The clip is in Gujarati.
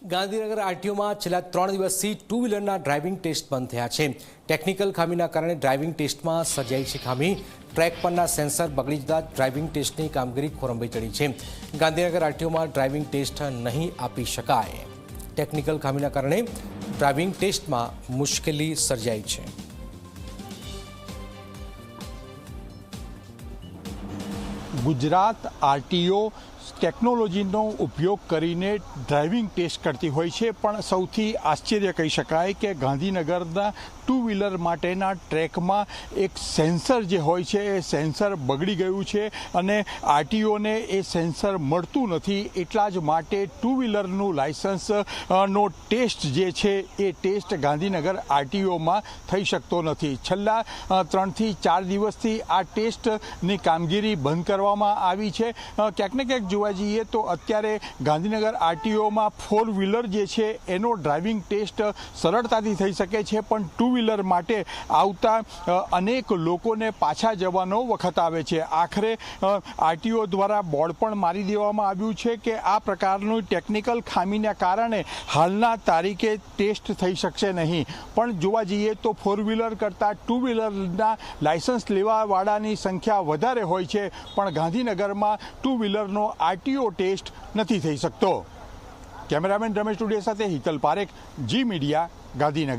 ગાંધીનગર આરટીઓમાં છેલ્લા 3 દિવસથી ટુ વ્હીલરના ડ્રાઇવિંગ ટેસ્ટ બંધ થયા છે। ટેકનિકલ ખામીના કારણે ડ્રાઇવિંગ ટેસ્ટમાં સર્જાઈ છે ખામી। ટ્રેક પરના સેન્સર બગડી જતા ડ્રાઇવિંગ ટેસ્ટની કામગીરી ખોરંભઈ ચડી છે। ગાંધીનગર આરટીઓમાં ડ્રાઇવિંગ ટેસ્ટ નહીં આપી શકાય। ટેકનિકલ ખામીના કારણે ડ્રાઇવિંગ ટેસ્ટમાં મુશ્કેલી સર્જાઈ છે। ગુજરાત આરટીઓ ટેકનોલોજીનો ઉપયોગ કરીને ડ્રાઇવિંગ ટેસ્ટ કરતી હોય છે, પણ સૌથી આશ્ચર્ય કહી શકાય કે ગાંધીનગરના ટુ વ્હીલર માટેના ટ્રેકમાં એક સેન્સર જે હોય છે એ સેન્સર બગડી ગયું છે અને આરટીઓને એ સેન્સર મળતું નથી। એટલા જ માટે ટુ વ્હીલરનું લાયસન્સ નો ટેસ્ટ જે છે એ ટેસ્ટ ગાંધીનગર આરટીઓમાં થઈ શકતો નથી। છેલ્લા 3 થી 4 દિવસથી આ ટેસ્ટની કામગીરી બંધ કરવામાં આવી છે। ક્યાંક ને ક્યાંક જોવા જઈએ તો અત્યારે ગાંધીનગર આરટીઓમાં 4 વ્હીલર જે છે એનો ડ્રાઇવિંગ ટેસ્ટ સરળતાથી થઈ શકે છે, પણ ટુ વ્હીલર માટે આવતા અનેક લોકોને પાછા જવાનો વખત આવે છે। આખરે આરટીઓ દ્વારા બોર્ડ પણ મારી દેવામાં આવ્યું છે કે આ પ્રકારનું ટેકનિકલ ખામીના કારણે હાલના તારીખે ટેસ્ટ થઈ શકશે નહીં। પણ જોવા જઈએ તો 4 વ્હીલર કરતાં ટુ વ્હીલરના લાયસન્સ લેવાવાળાની સંખ્યા વધારે હોય છે, પણ ગાંધીનગરમાં ટુ વ્હીલરનો આરટીઓ ટેસ્ટ નથી થઈ શકતો। કેમેરામેન રમેશ ટુડે સાથે હિતલ પારેખ, જી મીડિયા, ગાંધીનગર।